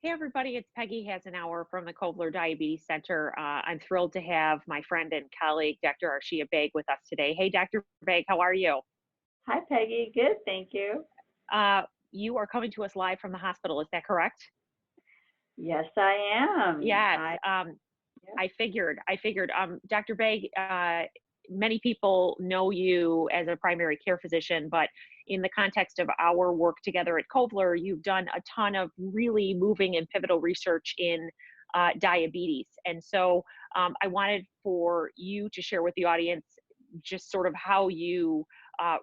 Hey everybody, it's Peggy Hasenauer from the Kovler Diabetes Center. I'm thrilled to have my friend and colleague, Dr. Arshiya Baig, with us today. Hey, Dr. Baig, how are you? Hi, Peggy. Good, thank you. Uh, you are coming to us live from the hospital, is that correct? Yes, I am. Yes, I yeah. I figured. Dr. Baig, many people know you as a primary care physician, but in the context of our work together at Kovler, you've done a ton of really moving and pivotal research in diabetes. And so I wanted for you to share with the audience just sort of how you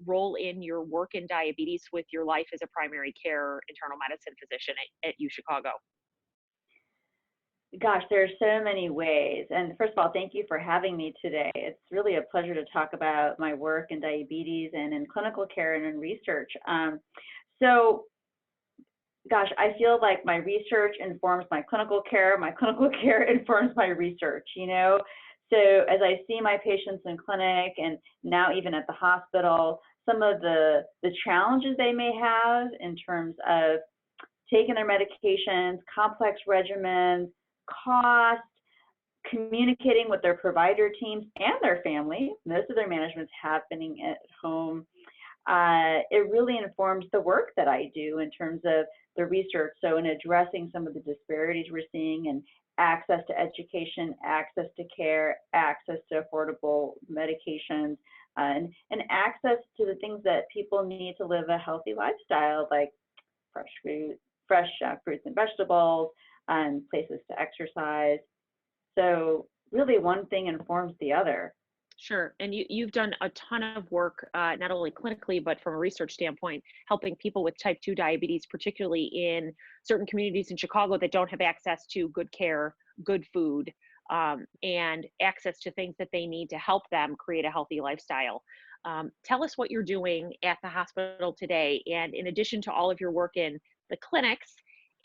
roll in your work in diabetes with your life as a primary care internal medicine physician at U Chicago. Gosh, there are so many ways. And first of all, thank you for having me today. It's really a pleasure to talk about my work in diabetes and in clinical care and in research. So, gosh, I feel like my research informs my clinical care informs my research, you know? So as I see my patients in clinic and now even at the hospital, some of the challenges they may have in terms of taking their medications, complex regimens, cost, communicating with their provider teams and their family. Most of their management's happening at home. It really informs the work that I do in terms of the research. So in addressing some of the disparities we're seeing in access to education, access to care, access to affordable medications, and access to the things that people need to live a healthy lifestyle, like fresh fruits and vegetables, and places to exercise. So really one thing informs the other. Sure. And you've done a ton of work, not only clinically, but from a research standpoint, helping people with type 2 diabetes, particularly in certain communities in Chicago that don't have access to good care, good food, and access to things that they need to help them create a healthy lifestyle. Tell us what you're doing at the hospital today. And in addition to all of your work in the clinics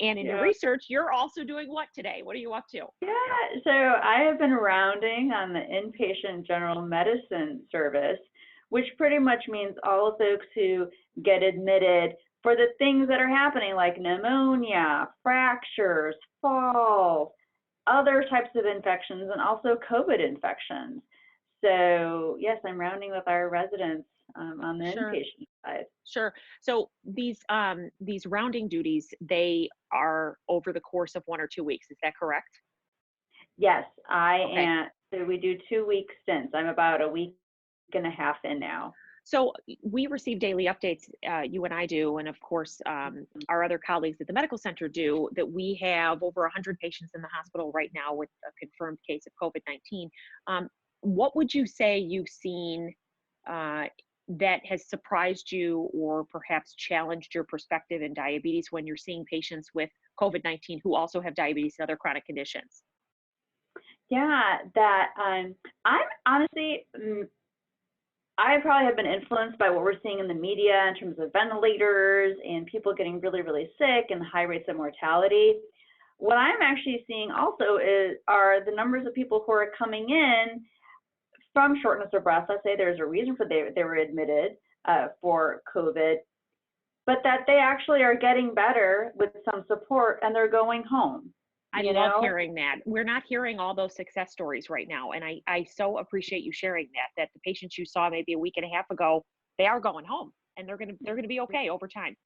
and in your Yeah. research, you're also doing what today? What are you up to? Yeah, so I have been rounding on the inpatient general medicine service, which pretty much means all folks who get admitted for the things that are happening, like pneumonia, fractures, falls, other types of infections, and also COVID infections. So, yes, I'm rounding with our residents on the Sure. inpatient side. Sure. So these rounding duties, they are over the course of 1 or 2 weeks. Is that correct? Yes, I Okay. am. So we do 2 week stints. I'm about a week and a half in now. So we receive daily updates, you and I do, and of course, our other colleagues at the medical center do, that we have over 100 patients in the hospital right now with a confirmed case of COVID-19. What would you say you've seen uh, that has surprised you or perhaps challenged your perspective in diabetes when you're seeing patients with COVID-19 who also have diabetes and other chronic conditions? Yeah, that I'm honestly, I probably have been influenced by what we're seeing in the media in terms of ventilators and people getting really, really sick and high rates of mortality. What I'm actually seeing also are the numbers of people who are coming in from shortness of breath. Let's say there's a reason for they were admitted for COVID, but that they actually are getting better with some support and they're going home. I You love know, hearing that. We're not hearing all those success stories right now. And I so appreciate you sharing that the patients you saw maybe a week and a half ago, they are going home and they're gonna be okay over time.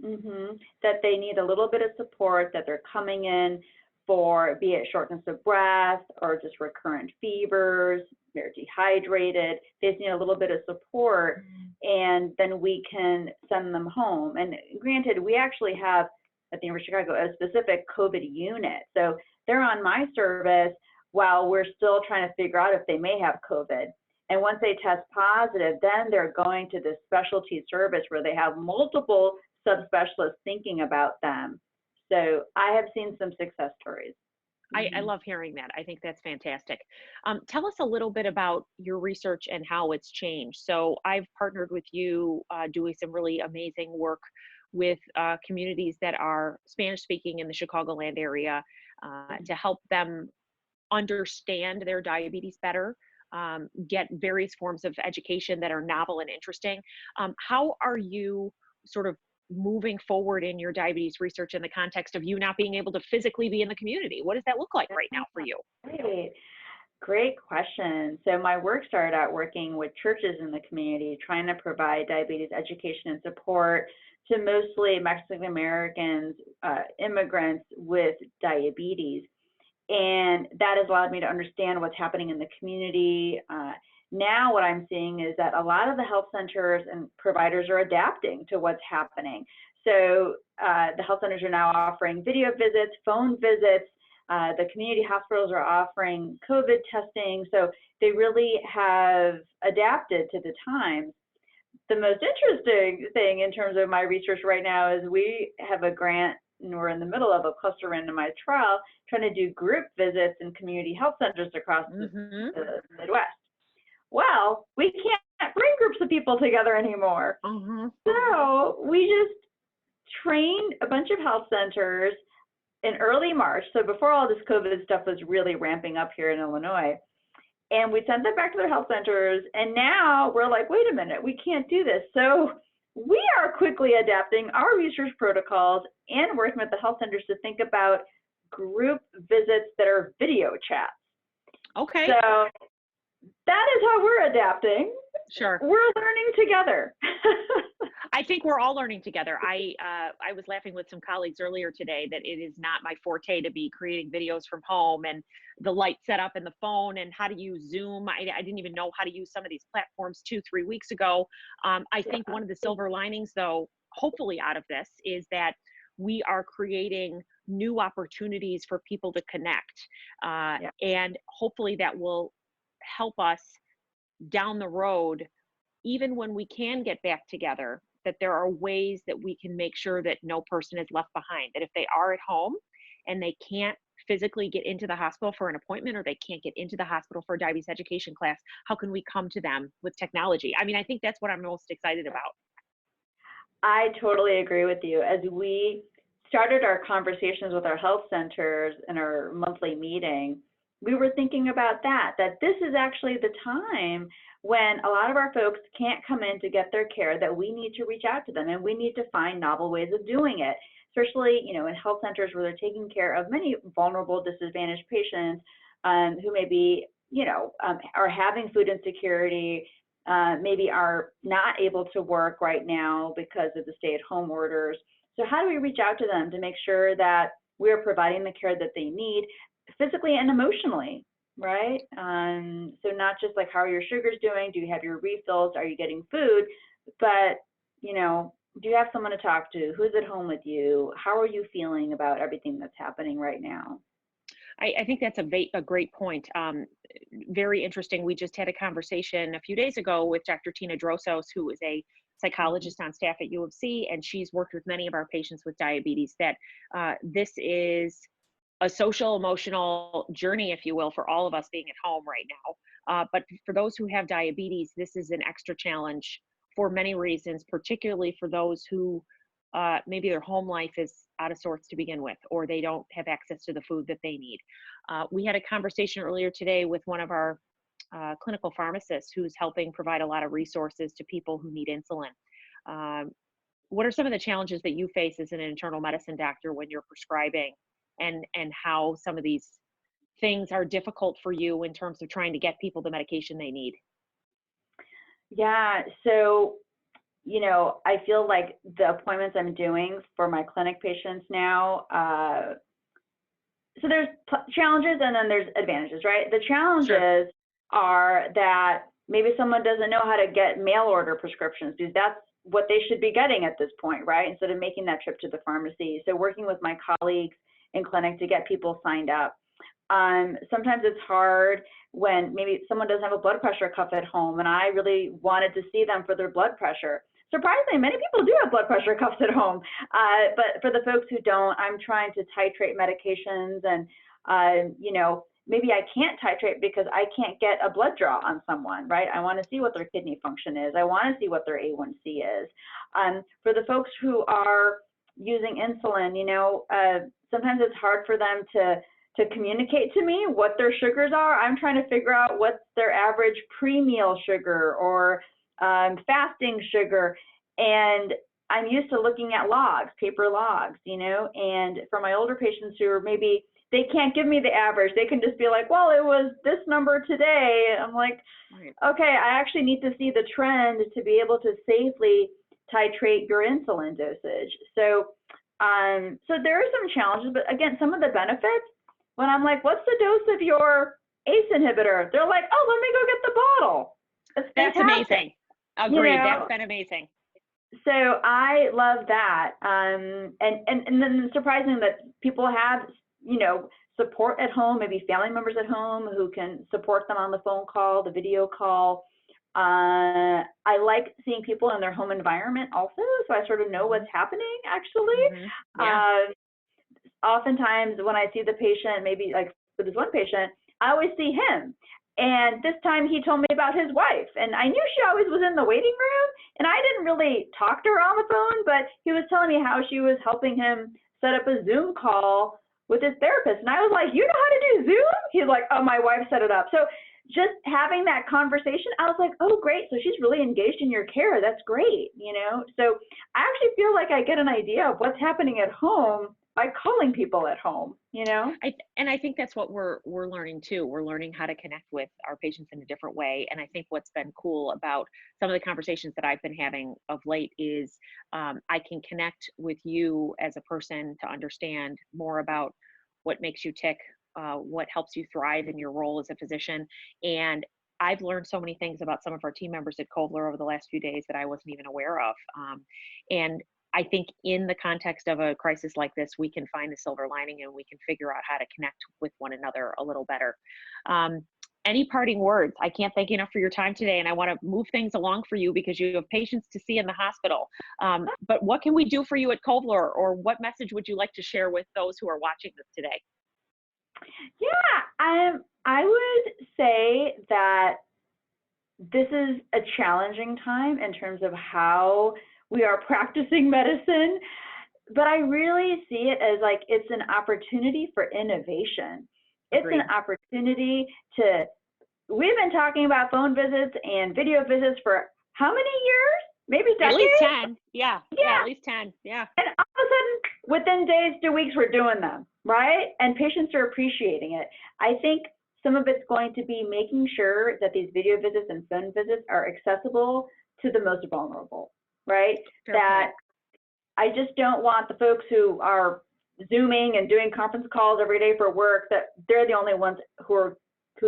that they need a little bit of support, that they're coming in for be it shortness of breath or just recurrent fevers, they're dehydrated, they just need a little bit of support, and then we can send them home. And granted, we actually have at the University of Chicago a specific COVID unit. So they're on my service while we're still trying to figure out if they may have COVID. And once they test positive, then they're going to this specialty service where they have multiple subspecialists thinking about them. So I have seen some success stories. I Mhm. love hearing that. I think that's fantastic. Tell us a little bit about your research and how it's changed. So I've partnered with you doing some really amazing work with communities that are Spanish speaking in the Chicagoland area to help them understand their diabetes better, get various forms of education that are novel and interesting. How are you sort of moving forward in your diabetes research in the context of you not being able to physically be in the community? What does that look like right now for you? Great. Great question. So my work started out working with churches in the community, trying to provide diabetes education and support to mostly Mexican Americans, immigrants with diabetes. And that has allowed me to understand what's happening in the community. Now what I'm seeing is that a lot of the health centers and providers are adapting to what's happening. So the health centers are now offering video visits, phone visits. The community hospitals are offering COVID testing. So they really have adapted to the times. The most interesting thing in terms of my research right now is we have a grant and we're in the middle of a cluster randomized trial trying to do group visits in community health centers across the Midwest. Well, we can't bring groups of people together anymore. So we just trained a bunch of health centers in early March, so before all this COVID stuff was really ramping up here in Illinois. And we sent them back to their health centers, and now we're like, wait a minute, we can't do this. So we are quickly adapting our research protocols and working with the health centers to think about group visits that are video chats. Okay. So that is how we're adapting. Sure. We're learning together. I think we're all learning together. I was laughing with some colleagues earlier today that it is not my forte to be creating videos from home and the light setup and the phone and how to use Zoom. I didn't even know how to use some of these platforms 2-3 weeks ago. I think one of the silver linings, though, hopefully out of this, is that we are creating new opportunities for people to connect. And hopefully that will help us down the road, even when we can get back together, that there are ways that we can make sure that no person is left behind, that if they are at home and they can't physically get into the hospital for an appointment or they can't get into the hospital for a diabetes education class, how can we come to them with technology? I mean, I think that's what I'm most excited about. I totally agree with you. As we started our conversations with our health centers in our monthly meeting, we were thinking about that this is actually the time when a lot of our folks can't come in to get their care, that we need to reach out to them and we need to find novel ways of doing it, especially, in health centers where they're taking care of many vulnerable, disadvantaged patients who may be, are having food insecurity, maybe are not able to work right now because of the stay-at-home orders. So how do we reach out to them to make sure that we're providing the care that they need physically and emotionally, right? So not just like, how are your sugars doing? Do you have your refills? Are you getting food? But, do you have someone to talk to? Who's at home with you? How are you feeling about everything that's happening right now? I think that's a great point. Very interesting. We just had a conversation a few days ago with Dr. Tina Drosos, who is a psychologist on staff at U of C, and she's worked with many of our patients with diabetes, that this is a social, emotional journey, if you will, for all of us being at home right now. But for those who have diabetes, this is an extra challenge for many reasons, particularly for those who maybe their home life is out of sorts to begin with, or they don't have access to the food that they need. We had a conversation earlier today with one of our clinical pharmacists who's helping provide a lot of resources to people who need insulin. What are some of the challenges that you face as an internal medicine doctor when you're prescribing, and how some of these things are difficult for you in terms of trying to get people the medication they need? Yeah, so, I feel like the appointments I'm doing for my clinic patients now, so there's challenges and then there's advantages, right? The challenges are that maybe someone doesn't know how to get mail order prescriptions, because that's what they should be getting at this point, right? Instead of making that trip to the pharmacy. So working with my colleagues in clinic to get people signed up. Sometimes it's hard when maybe someone doesn't have a blood pressure cuff at home and I really wanted to see them for their blood pressure. Surprisingly, many people do have blood pressure cuffs at home, but for the folks who don't, I'm trying to titrate medications, and maybe I can't titrate because I can't get a blood draw on someone, right? I want to see what their kidney function is. I want to see what their A1C is. For the folks who are using insulin, sometimes it's hard for them to communicate to me what their sugars are. I'm trying to figure out what's their average pre-meal sugar or fasting sugar. And I'm used to looking at logs, paper logs, you know, and for my older patients who are maybe, they can't give me the average. They can just be like, well, it was this number today. I'm like, Right. okay, I actually need to see the trend to be able to safely titrate your insulin dosage. So there are some challenges, but again, some of the benefits, when I'm like, what's the dose of your ACE inhibitor? They're like, oh, let me go get the bottle. It's That's fantastic. amazing. You Agreed. know, That's been amazing. so I love that. And then surprising that people have, you know, support at home, maybe family members at home who can support them on the phone call, the video call. I like seeing people in their home environment also, so I sort of know what's happening actually. Yeah. Oftentimes when I see the patient, maybe like for this one patient, I always see him. And this time he told me about his wife, and I knew she always was in the waiting room, and I didn't really talk to her on the phone, but he was telling me how she was helping him set up a Zoom call with his therapist. And I was like, you know how to do Zoom? He's like, oh, my wife set it up. So just having that conversation, I was like, oh, great. So she's really engaged in your care. That's great, you know? So I actually feel like I get an idea of what's happening at home by calling people at home, you know? And I think that's what we're learning too. We're learning how to connect with our patients in a different way. And I think what's been cool about some of the conversations that I've been having of late is I can connect with you as a person to understand more about what makes you tick, what helps you thrive in your role as a physician. And I've learned so many things about some of our team members at Kovler over the last few days that I wasn't even aware of. And I think in the context of a crisis like this, we can find the silver lining and we can figure out how to connect with one another a little better. Any parting words? I can't thank you enough for your time today, and I want to move things along for you because you have patients to see in the hospital. But what can we do for you at Kovler, or what message would you like to share with those who are watching this today? Yeah, I would say that this is a challenging time in terms of how we are practicing medicine, but I really see it as like it's an opportunity for innovation. It's Agreed. an opportunity to, we've been talking about phone visits and video visits for how many years? Maybe At decades? least 10. Yeah, Yeah. at least 10. Yeah. And all of a sudden, within days to weeks, we're doing them, right? And patients are appreciating it. I think some of it's going to be making sure that these video visits and phone visits are accessible to the most vulnerable, right? Fair That point. I just don't want the folks who are Zooming and doing conference calls every day for work, that they're the only ones who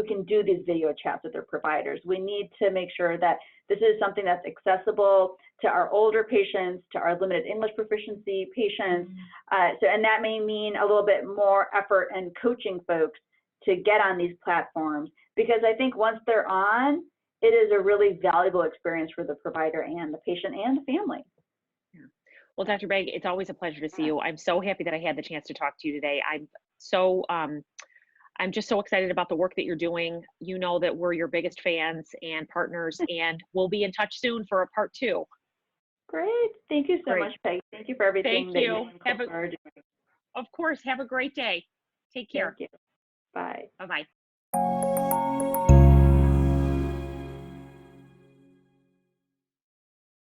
can do these video chats with their providers. We need to make sure that this is something that's accessible to our older patients, to our limited English proficiency patients. And that may mean a little bit more effort and coaching folks to get on these platforms, because I think once they're on, it is a really valuable experience for the provider and the patient and the family. Yeah. Well, Dr. Baig, it's always a pleasure to see you. I'm so happy that I had the chance to talk to you today. I'm just so excited about the work that you're doing. You know that we're your biggest fans and partners, and we'll be in touch soon for a part 2. Great. Thank you so much, Peggy. Thank you for everything that you are doing. Of course. Have a great day. Take care. Thank you. Bye. Bye-bye.